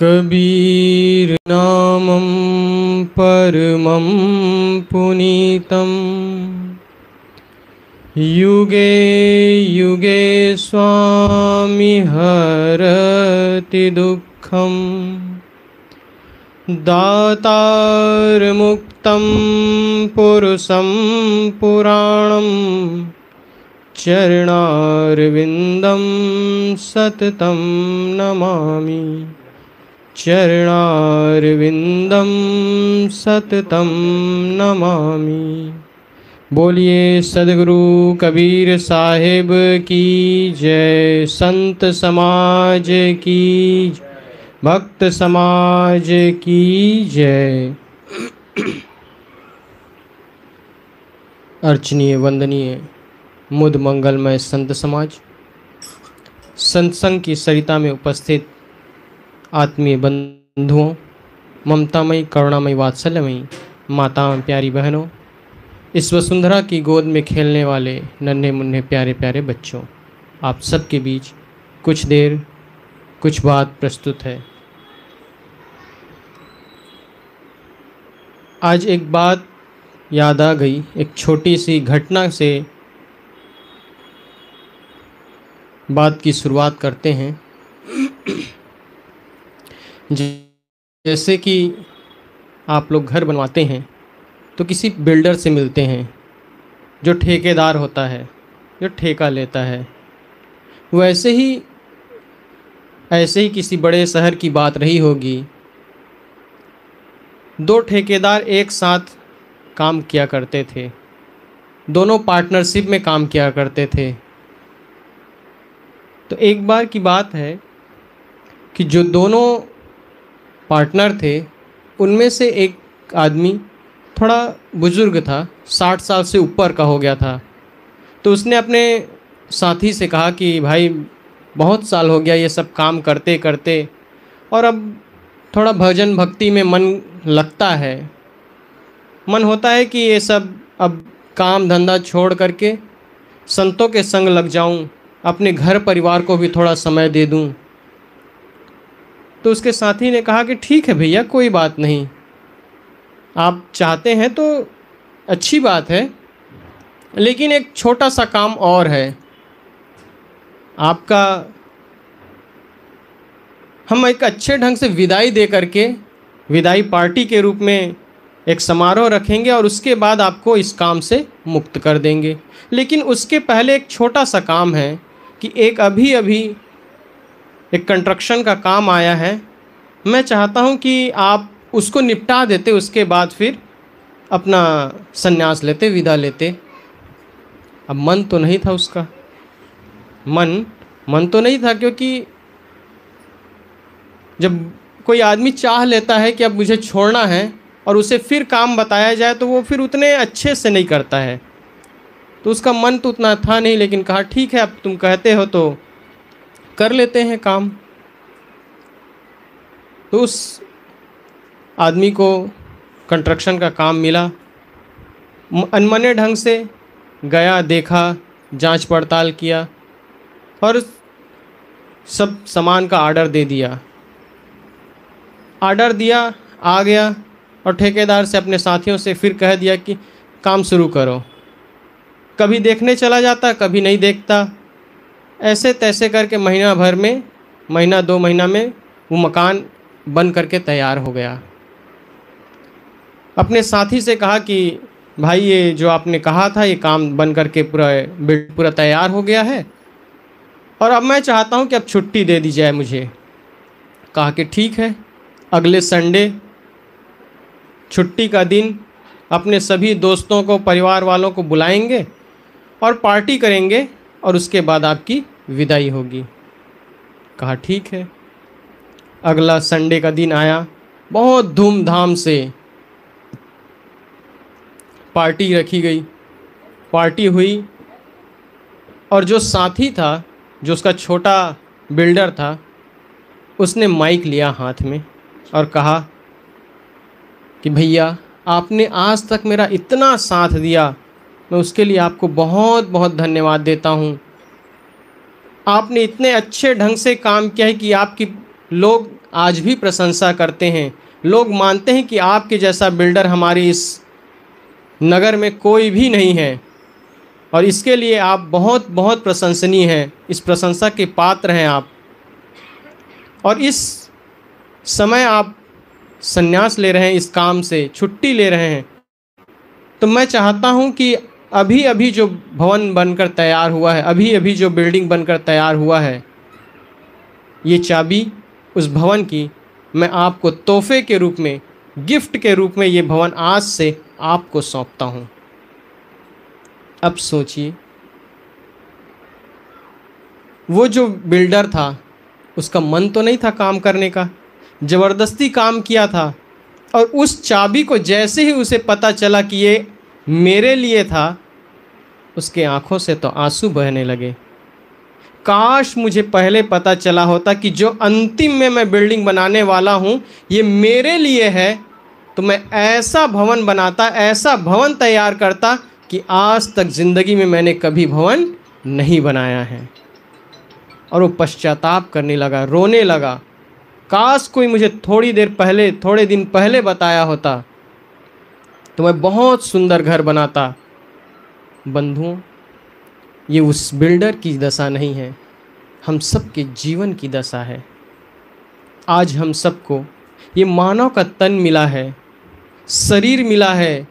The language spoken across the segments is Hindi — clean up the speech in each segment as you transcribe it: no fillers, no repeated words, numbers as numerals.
कबीर नामं परमं पुनीतं युगे युगे स्वामी हरति दुःखं दातारमुक्तं पुरुषं पुराणं चरणारविन्दं सततं नमामि। चरणारविन्दं सततं नमामि। बोलिए सद्गुरु कबीर साहिब की जय। संत समाज की जय। भक्त समाज की जय। अर्चनीय वंदनीय मुद मंगलमय संत समाज, सत्संग की सरिता में उपस्थित आत्मीय बंधुओं, ममतामयी करुणामयी वात्सल्यमयी माताओं प्यारी बहनों, इस वसुंधरा की गोद में खेलने वाले नन्हे मुन्ने प्यारे प्यारे बच्चों, आप सबके बीच कुछ देर कुछ बात प्रस्तुत है। आज एक बात याद आ गई, एक छोटी सी घटना से बात की शुरुआत करते हैं। जैसे कि आप लोग घर बनवाते हैं तो किसी बिल्डर से मिलते हैं जो ठेकेदार होता है, जो ठेका लेता है। वैसे ही ऐसे ही किसी बड़े शहर की बात रही होगी। दो ठेकेदार एक साथ काम किया करते थे, दोनों पार्टनरशिप में काम किया करते थे। तो एक बार की बात है कि जो दोनों पार्टनर थे उनमें से एक आदमी थोड़ा बुजुर्ग था, 60 साल से ऊपर का हो गया था। तो उसने अपने साथी से कहा कि भाई बहुत साल हो गया ये सब काम करते करते, और अब थोड़ा भजन भक्ति में मन लगता है, मन होता है कि ये सब अब काम धंधा छोड़ करके संतों के संग लग जाऊं, अपने घर परिवार को भी थोड़ा समय दे दूं। तो उसके साथी ने कहा कि ठीक है भैया, कोई बात नहीं, आप चाहते हैं तो अच्छी बात है, लेकिन एक छोटा सा काम और है। आपका हम एक अच्छे ढंग से विदाई दे करके, विदाई पार्टी के रूप में एक समारोह रखेंगे और उसके बाद आपको इस काम से मुक्त कर देंगे। लेकिन उसके पहले एक छोटा सा काम है कि एक अभी एक कंस्ट्रक्शन का काम आया है, मैं चाहता हूं कि आप उसको निपटा देते, उसके बाद फिर अपना संन्यास लेते, विदा लेते। अब मन तो नहीं था उसका, मन तो नहीं था, क्योंकि जब कोई आदमी चाह लेता है कि अब मुझे छोड़ना है और उसे फिर काम बताया जाए तो वो फिर उतने अच्छे से नहीं करता है। तो उसका मन तो उतना था नहीं, लेकिन कहा ठीक है, अब तुम कहते हो तो कर लेते हैं काम। तो उस आदमी को कंस्ट्रक्शन का काम मिला, अनमने ढंग से गया, देखा, जांच पड़ताल किया और सब सामान का ऑर्डर दे दिया। ऑर्डर दिया, आ गया और ठेकेदार से अपने साथियों से फिर कह दिया कि काम शुरू करो। कभी देखने चला जाता, कभी नहीं देखता। ऐसे तैसे करके महीना भर में, महीना 2 महीना में वो मकान बन करके तैयार हो गया। अपने साथी से कहा कि भाई ये जो आपने कहा था, ये काम बन करके पूरा तैयार हो गया है और अब मैं चाहता हूँ कि अब छुट्टी दे दी जाए मुझे। कहा कि ठीक है, अगले संडे छुट्टी का दिन अपने सभी दोस्तों को, परिवार वालों को बुलाएंगे और पार्टी करेंगे और उसके बाद आपकी विदाई होगी। कहा ठीक है। अगला संडे का दिन आया, बहुत धूमधाम से पार्टी रखी गई, पार्टी हुई और जो साथी था, जो उसका छोटा बिल्डर था, उसने माइक लिया हाथ में और कहा कि भैया आपने आज तक मेरा इतना साथ दिया, मैं उसके लिए आपको बहुत बहुत धन्यवाद देता हूँ। आपने इतने अच्छे ढंग से काम किया है कि आपकी लोग आज भी प्रशंसा करते हैं। लोग मानते हैं कि आपके जैसा बिल्डर हमारे इस नगर में कोई भी नहीं है, और इसके लिए आप बहुत बहुत प्रशंसनीय हैं, इस प्रशंसा के पात्र हैं आप। और इस समय आप संन्यास ले रहे हैं, इस काम से छुट्टी ले रहे हैं। तो मैं चाहता हूं कि अभी अभी जो भवन बनकर तैयार हुआ है, अभी अभी जो बिल्डिंग बनकर तैयार हुआ है, ये चाबी उस भवन की मैं आपको तोहफे के रूप में, गिफ्ट के रूप में ये भवन आज से आपको सौंपता हूं। अब सोचिए, वो जो बिल्डर था उसका मन तो नहीं था काम करने का, ज़बरदस्ती काम किया था। और उस चाबी को जैसे ही उसे पता चला कि ये मेरे लिए था, उसके आंखों से तो आंसू बहने लगे। काश मुझे पहले पता चला होता कि जो अंतिम में मैं बिल्डिंग बनाने वाला हूँ ये मेरे लिए है, तो मैं ऐसा भवन बनाता, ऐसा भवन तैयार करता कि आज तक ज़िंदगी में मैंने कभी भवन नहीं बनाया है। और वो पश्चाताप करने लगा, रोने लगा। काश कोई मुझे थोड़ी दिन पहले बताया होता तो मैं बहुत सुंदर घर बनाता। बंधुओं, ये उस बिल्डर की दशा नहीं है, हम सबके जीवन की दशा है। आज हम सबको ये मानव का तन मिला है, शरीर मिला है,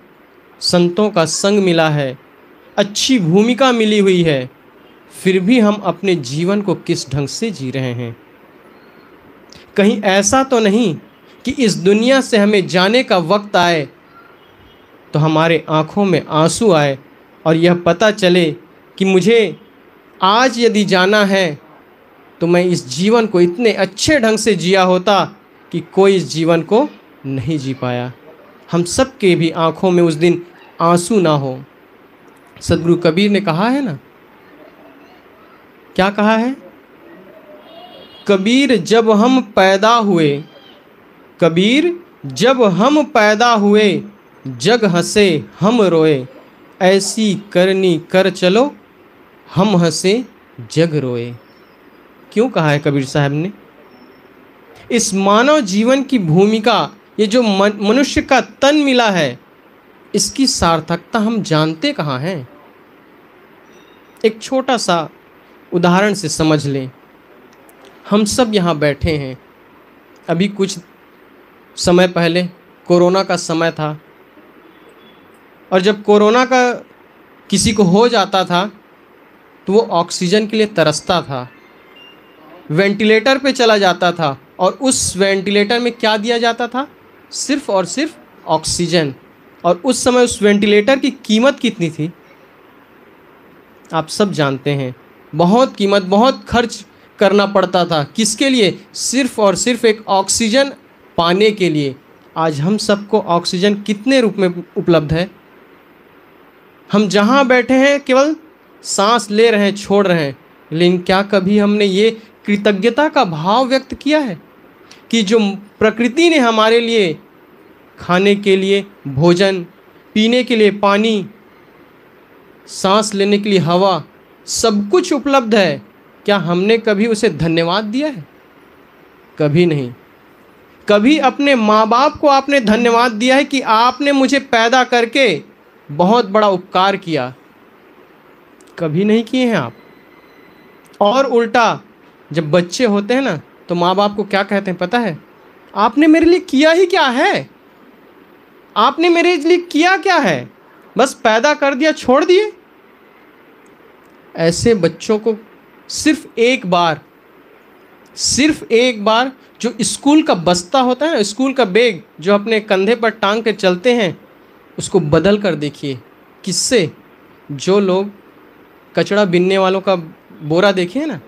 संतों का संग मिला है, अच्छी भूमिका मिली हुई है, फिर भी हम अपने जीवन को किस ढंग से जी रहे हैं। कहीं ऐसा तो नहीं कि इस दुनिया से हमें जाने का वक्त आए तो हमारे आंखों में आंसू आए और यह पता चले कि मुझे आज यदि जाना है तो मैं इस जीवन को इतने अच्छे ढंग से जिया होता कि कोई इस जीवन को नहीं जी पाया। हम सब के भी आंखों में उस दिन आंसू ना हो। सदगुरु कबीर ने कहा है ना, क्या कहा है? कबीर जब हम पैदा हुए, कबीर जब हम पैदा हुए, जग हंसे हम रोए, ऐसी करनी कर चलो हम हंसे जग रोए। क्यों कहा है कबीर साहब ने? इस मानव जीवन की भूमिका, ये जो मनुष्य का तन मिला है, इसकी सार्थकता हम जानते कहाँ हैं? एक छोटा सा उदाहरण से समझ लें। हम सब यहाँ बैठे हैं, अभी कुछ समय पहले कोरोना का समय था, और जब कोरोना का किसी को हो जाता था तो वो ऑक्सीजन के लिए तरसता था, वेंटिलेटर पे चला जाता था, और उस वेंटिलेटर में क्या दिया जाता था? सिर्फ और सिर्फ ऑक्सीजन। और उस समय उस वेंटिलेटर की कीमत कितनी थी? आप सब जानते हैं, बहुत कीमत, बहुत खर्च करना पड़ता था। किसके लिए? सिर्फ और सिर्फ एक ऑक्सीजन पाने के लिए। आज हम सबको ऑक्सीजन कितने रूप में उपलब्ध है? हम जहाँ बैठे हैं केवल सांस ले रहे हैं, छोड़ रहे हैं, लेकिन क्या कभी हमने ये कृतज्ञता का भाव व्यक्त किया है कि जो प्रकृति ने हमारे लिए खाने के लिए भोजन, पीने के लिए पानी, सांस लेने के लिए हवा, सब कुछ उपलब्ध है, क्या हमने कभी उसे धन्यवाद दिया है? कभी नहीं। कभी अपने माँ बाप को आपने धन्यवाद दिया है कि आपने मुझे पैदा करके बहुत बड़ा उपकार किया? कभी नहीं किए हैं आप। और उल्टा जब बच्चे होते हैं ना तो माँ बाप को क्या कहते हैं पता है? आपने मेरे लिए किया ही क्या है? आपने मेरे लिए किया क्या है? बस पैदा कर दिया, छोड़ दिए। ऐसे बच्चों को सिर्फ एक बार जो स्कूल का बस्ता होता है ना, स्कूल का बैग जो अपने कंधे पर टांग के चलते हैं, उसको बदल कर देखिए। किससे? जो लोग कचरा बीनने वालों का बोरा देखे ना,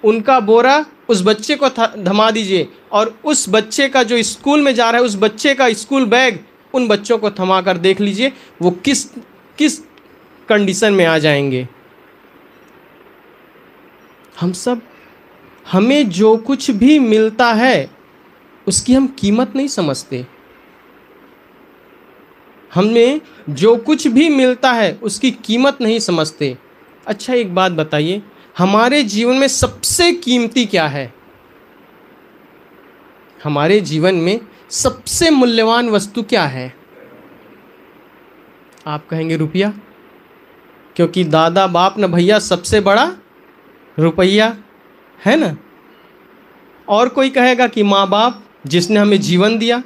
उनका बोरा उस बच्चे को थमा दीजिए, और उस बच्चे का जो स्कूल में जा रहा है, उस बच्चे का स्कूल बैग उन बच्चों को थमा कर देख लीजिए वो किस कंडीशन में आ जाएंगे। हमें जो कुछ भी मिलता है उसकी हम कीमत नहीं समझते। हमें जो कुछ भी मिलता है उसकी कीमत नहीं समझते। अच्छा, एक बात बताइए, हमारे जीवन में सबसे कीमती क्या है? हमारे जीवन में सबसे मूल्यवान वस्तु क्या है? आप कहेंगे रुपया, क्योंकि दादा बाप न भैया सबसे बड़ा रुपया है ना। और कोई कहेगा कि माँ बाप जिसने हमें जीवन दिया।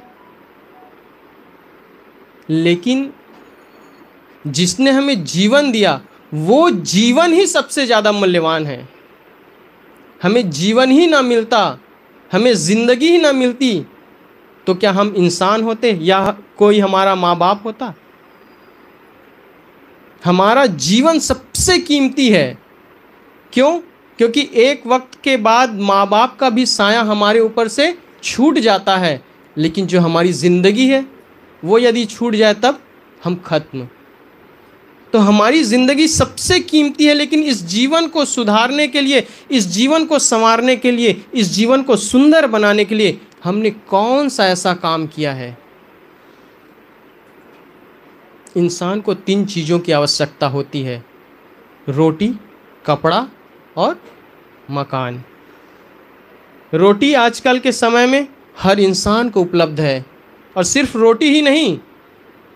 लेकिन जिसने हमें जीवन दिया वो जीवन ही सबसे ज़्यादा मूल्यवान है। हमें जीवन ही ना मिलता, हमें ज़िंदगी ही ना मिलती, तो क्या हम इंसान होते या कोई हमारा माँ बाप होता? हमारा जीवन सबसे कीमती है। क्यों? क्योंकि एक वक्त के बाद माँ बाप का भी साया हमारे ऊपर से छूट जाता है, लेकिन जो हमारी ज़िंदगी है वो यदि छूट जाए तब हम खत्म। तो हमारी ज़िंदगी सबसे कीमती है, लेकिन इस जीवन को सुधारने के लिए, इस जीवन को संवारने के लिए, इस जीवन को सुंदर बनाने के लिए हमने कौन सा ऐसा काम किया है? इंसान को 3 चीज़ों की आवश्यकता होती है: रोटी, कपड़ा और मकान। रोटी आजकल के समय में हर इंसान को उपलब्ध है, और सिर्फ रोटी ही नहीं,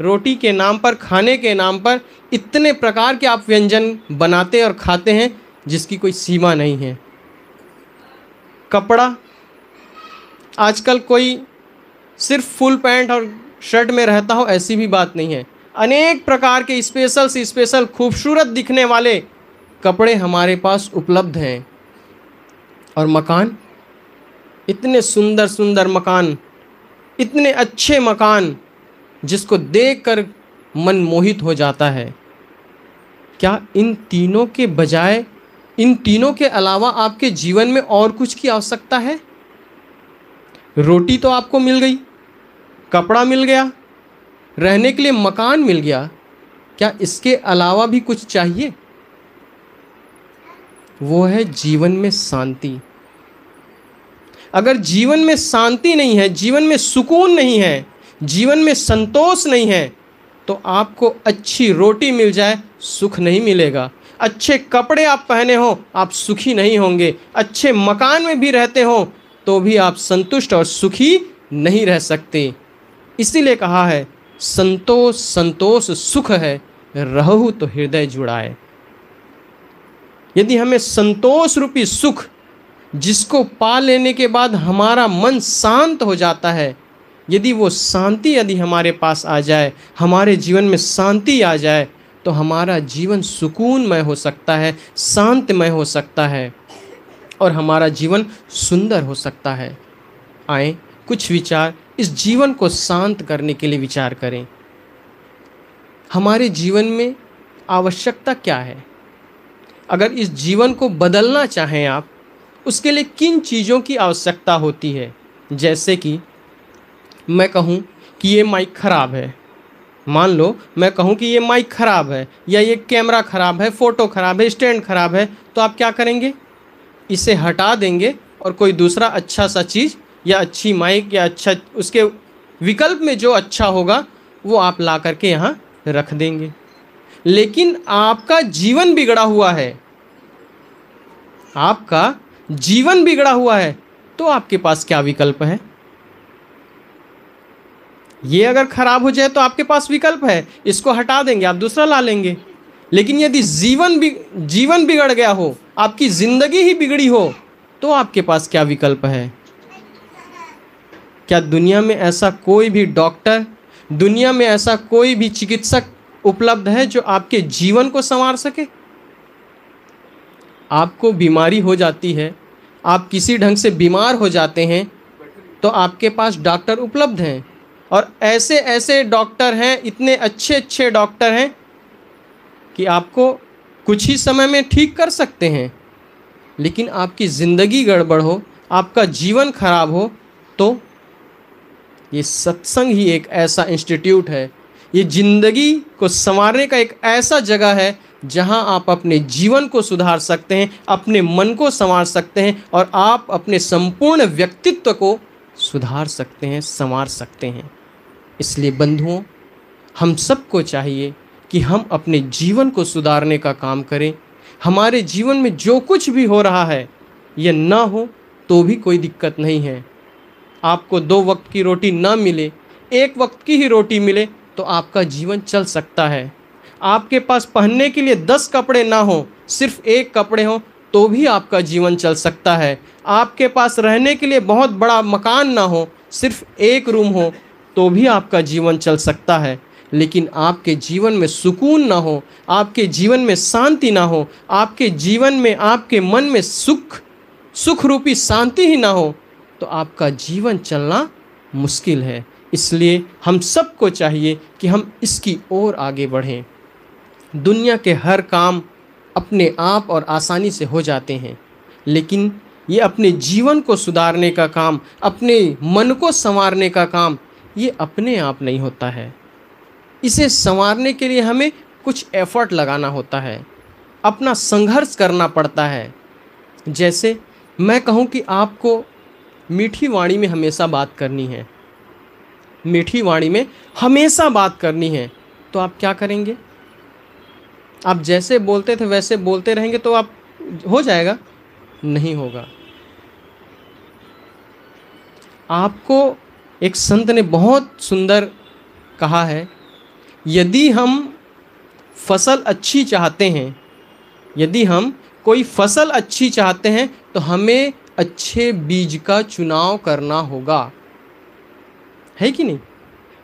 रोटी के नाम पर, खाने के नाम पर इतने प्रकार के आप व्यंजन बनाते और खाते हैं जिसकी कोई सीमा नहीं है। कपड़ा, आजकल कोई सिर्फ फुल पैंट और शर्ट में रहता हो ऐसी भी बात नहीं है। अनेक प्रकार के स्पेशल से स्पेशल खूबसूरत दिखने वाले कपड़े हमारे पास उपलब्ध हैं। और मकान, इतने सुंदर सुंदर मकान, इतने अच्छे मकान जिसको देखकर मन मोहित हो जाता है। क्या इन तीनों के बजाय, इन तीनों के अलावा आपके जीवन में और कुछ की आवश्यकता है? रोटी तो आपको मिल गई, कपड़ा मिल गया, रहने के लिए मकान मिल गया, क्या इसके अलावा भी कुछ चाहिए? वो है जीवन में शांति। अगर जीवन में शांति नहीं है, जीवन में सुकून नहीं है, जीवन में संतोष नहीं है, तो आपको अच्छी रोटी मिल जाए सुख नहीं मिलेगा। अच्छे कपड़े आप पहने हो आप सुखी नहीं होंगे। अच्छे मकान में भी रहते हो तो भी आप संतुष्ट और सुखी नहीं रह सकते। इसीलिए कहा है संतोष संतोष सुख है, रहु तो हृदय जुड़ाए। यदि हमें संतोष रूपी सुख, जिसको पा लेने के बाद हमारा मन शांत हो जाता है, यदि वो शांति यदि हमारे पास आ जाए, हमारे जीवन में शांति आ जाए, तो हमारा जीवन सुकूनमय हो सकता है, शांतमय हो सकता है और हमारा जीवन सुंदर हो सकता है। आए कुछ विचार इस जीवन को शांत करने के लिए विचार करें। हमारे जीवन में आवश्यकता क्या है? अगर इस जीवन को बदलना चाहें आप, उसके लिए किन चीज़ों की आवश्यकता होती है? जैसे कि मैं कहूँ कि ये माइक ख़राब है, मान लो मैं कहूँ कि ये माइक ख़राब है, या ये कैमरा ख़राब है, फ़ोटो ख़राब है, स्टैंड ख़राब है, तो आप क्या करेंगे? इसे हटा देंगे और कोई दूसरा अच्छा सा चीज़ या अच्छी माइक या अच्छा उसके विकल्प में जो अच्छा होगा वो आप ला करके यहाँ रख देंगे। लेकिन आपका जीवन बिगड़ा हुआ है, आपका जीवन बिगड़ा हुआ है, तो आपके पास क्या विकल्प है? ये अगर खराब हो जाए तो आपके पास विकल्प है, इसको हटा देंगे, आप दूसरा ला लेंगे। लेकिन यदि जीवन बिगड़ गया हो, आपकी ज़िंदगी ही बिगड़ी हो, तो आपके पास क्या विकल्प है? क्या दुनिया में ऐसा कोई भी डॉक्टर, दुनिया में ऐसा कोई भी चिकित्सक उपलब्ध है जो आपके जीवन को संवार सके? आपको बीमारी हो जाती है, आप किसी ढंग से बीमार हो जाते हैं, तो आपके पास डॉक्टर उपलब्ध हैं, और ऐसे ऐसे डॉक्टर हैं, इतने अच्छे अच्छे डॉक्टर हैं कि आपको कुछ ही समय में ठीक कर सकते हैं। लेकिन आपकी ज़िंदगी गड़बड़ हो, आपका जीवन खराब हो, तो ये सत्संग ही एक ऐसा इंस्टीट्यूट है, ये ज़िंदगी को संवारने का एक ऐसा जगह है जहां आप अपने जीवन को सुधार सकते हैं, अपने मन को संवार सकते हैं, और आप अपने संपूर्ण व्यक्तित्व को सुधार सकते हैं, संवार सकते हैं। इसलिए बंधुओं, हम सबको चाहिए कि हम अपने जीवन को सुधारने का काम करें। हमारे जीवन में जो कुछ भी हो रहा है, ये ना हो तो भी कोई दिक्कत नहीं है। आपको 2 वक्त की रोटी ना मिले, 1 वक्त की ही रोटी मिले, तो आपका जीवन चल सकता है। आपके पास पहनने के लिए 10 कपड़े ना हो, सिर्फ 1 कपड़े हो, तो भी आपका जीवन चल सकता है। आपके पास रहने के लिए बहुत बड़ा मकान ना हो, सिर्फ 1 रूम हो, तो भी आपका जीवन चल सकता है। लेकिन आपके जीवन में सुकून ना हो, आपके जीवन में शांति ना हो, आपके जीवन में, आपके मन में सुख रूपी शांति ही ना हो, तो आपका जीवन चलना मुश्किल है। इसलिए हम सबको चाहिए कि हम इसकी ओर आगे बढ़ें। दुनिया के हर काम अपने आप और आसानी से हो जाते हैं, लेकिन ये अपने जीवन को सुधारने का काम, अपने मन को संवारने का काम, ये अपने आप नहीं होता है। इसे संवारने के लिए हमें कुछ एफर्ट लगाना होता है, अपना संघर्ष करना पड़ता है। जैसे मैं कहूँ कि आपको मीठी वाणी में हमेशा बात करनी है, मीठी वाणी में हमेशा बात करनी है, तो आप क्या करेंगे? आप जैसे बोलते थे वैसे बोलते रहेंगे तो आप हो जाएगा? नहीं होगा। आपको एक संत ने बहुत सुंदर कहा है, यदि हम फसल अच्छी चाहते हैं, यदि हम कोई फसल अच्छी चाहते हैं, तो हमें अच्छे बीज का चुनाव करना होगा। है कि नहीं?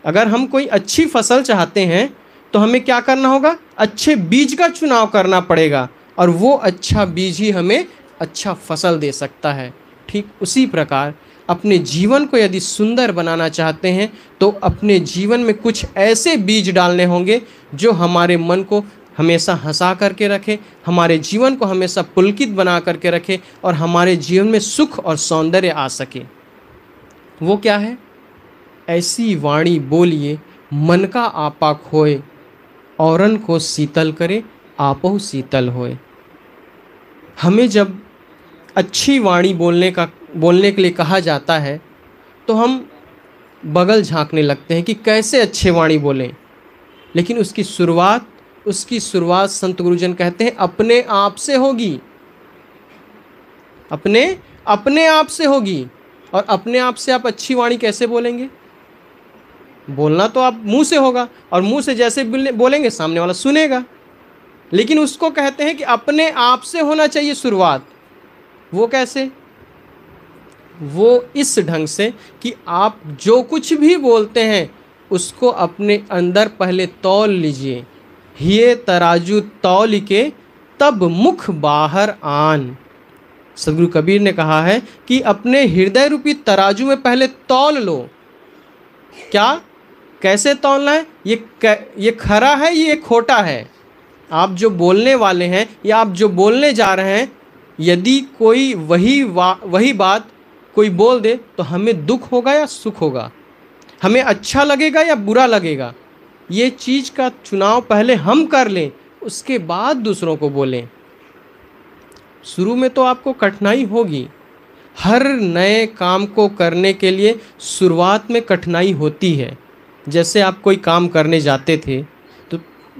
अगर हम कोई अच्छी फसल चाहते हैं तो हमें क्या करना होगा? अच्छे बीज का चुनाव करना पड़ेगा, और वो अच्छा बीज ही हमें अच्छा फसल दे सकता है। ठीक उसी प्रकार अपने जीवन को यदि सुंदर बनाना चाहते हैं तो अपने जीवन में कुछ ऐसे बीज डालने होंगे जो हमारे मन को हमेशा हंसा करके रखे, हमारे जीवन को हमेशा पुलकित बना करके रखे, और हमारे जीवन में सुख और सौंदर्य आ सके। वो क्या है? ऐसी वाणी बोलिए मन का आपा खोए, औरन को शीतल करे आपहु शीतल होए। हमें जब अच्छी वाणी बोलने के लिए कहा जाता है तो हम बगल झांकने लगते हैं कि कैसे अच्छे वाणी बोलें, लेकिन उसकी शुरुआत संत गुरुजन कहते हैं अपने आप से होगी, अपने आप से होगी। और अपने आप से आप अच्छी वाणी कैसे बोलेंगे? बोलना तो आप मुंह से होगा, और मुंह से जैसे बोलेंगे सामने वाला सुनेगा, लेकिन उसको कहते हैं कि अपने आप से होना चाहिए शुरुआत। वो कैसे? वो इस ढंग से कि आप जो कुछ भी बोलते हैं उसको अपने अंदर पहले तौल लीजिए। हिये तराजू तौल के तब मुख बाहर आन। सदगुरु कबीर ने कहा है कि अपने हृदय रूपी तराजू में पहले तौल लो। क्या? कैसे तौलना है? ये खरा है, ये खोटा है। आप जो बोलने वाले हैं या आप जो बोलने जा रहे हैं, यदि कोई वही बात कोई बोल दे तो हमें दुख होगा या सुख होगा, हमें अच्छा लगेगा या बुरा लगेगा, ये चीज़ का चुनाव पहले हम कर लें, उसके बाद दूसरों को बोलें। शुरू में तो आपको कठिनाई होगी, हर नए काम को करने के लिए शुरुआत में कठिनाई होती है। जैसे आप कोई काम करने जाते थे तो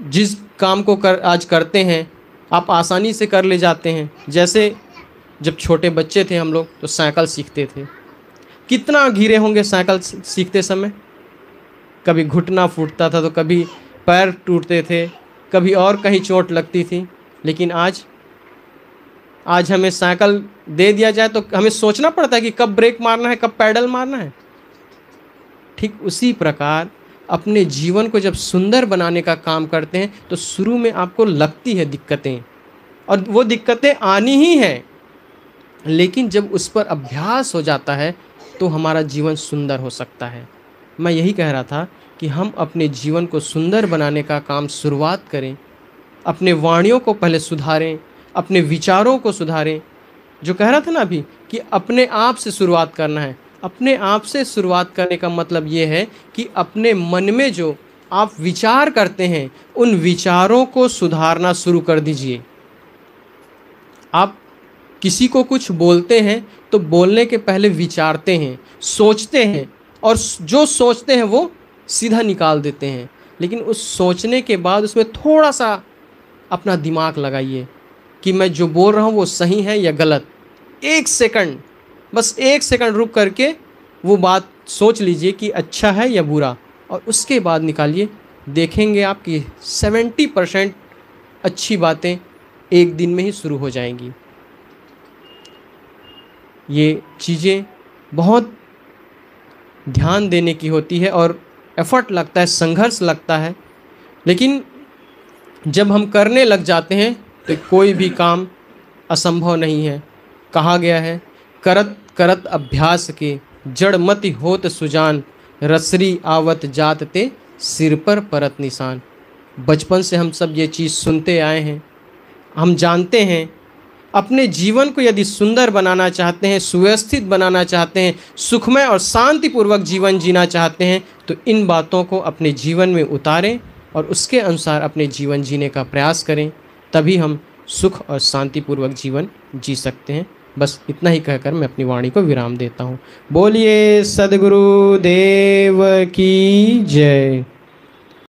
जिस काम को आज करते हैं आप आसानी से कर ले जाते हैं। जैसे जब छोटे बच्चे थे हम लोग तो साइकिल सीखते थे, कितना घिरे होंगे साइकिल सीखते समय। कभी घुटना फूटता था तो कभी पैर टूटते थे, कभी और कहीं चोट लगती थी। लेकिन आज हमें साइकिल दे दिया जाए तो हमें सोचना पड़ता है कि कब ब्रेक मारना है, कब पैडल मारना है। ठीक उसी प्रकार अपने जीवन को जब सुंदर बनाने का काम करते हैं तो शुरू में आपको लगती है दिक्कतें, और वो दिक्कतें आनी ही हैं, लेकिन जब उस पर अभ्यास हो जाता है तो हमारा जीवन सुंदर हो सकता है। मैं यही कह रहा था कि हम अपने जीवन को सुंदर बनाने का काम शुरुआत करें, अपने वाणियों को पहले सुधारें, अपने विचारों को सुधारें। जो कह रहा था ना अभी कि अपने आप से शुरुआत करना है, अपने आप से शुरुआत करने का मतलब ये है कि अपने मन में जो आप विचार करते हैं उन विचारों को सुधारना शुरू कर दीजिए। आप किसी को कुछ बोलते हैं तो बोलने के पहले विचारते हैं, सोचते हैं, और जो सोचते हैं वो सीधा निकाल देते हैं। लेकिन उस सोचने के बाद उसमें थोड़ा सा अपना दिमाग लगाइए कि मैं जो बोल रहा हूँ वो सही है या गलत। 1 सेकंड, बस 1 सेकंड रुक करके वो बात सोच लीजिए कि अच्छा है या बुरा, और उसके बाद निकालिए। देखेंगे आप कि 70% अच्छी बातें एक दिन में ही शुरू हो जाएंगी। ये चीज़ें बहुत ध्यान देने की होती है और एफर्ट लगता है, संघर्ष लगता है, लेकिन जब हम करने लग जाते हैं तो कोई भी काम असंभव नहीं है। कहा गया है, करत करत अभ्यास के जड़ मति होत सुजान, रसरी आवत जात ते सिर पर परत निशान। बचपन से हम सब ये चीज़ सुनते आए हैं, हम जानते हैं। अपने जीवन को यदि सुंदर बनाना चाहते हैं, सुव्यवस्थित बनाना चाहते हैं, सुखमय और शांतिपूर्वक जीवन जीना चाहते हैं, तो इन बातों को अपने जीवन में उतारें और उसके अनुसार अपने जीवन जीने का प्रयास करें। तभी हम सुख और शांतिपूर्वक जीवन जी सकते हैं। बस इतना ही कहकर मैं अपनी वाणी को विराम देता हूँ। बोलिए सद्गुरु देव की जय।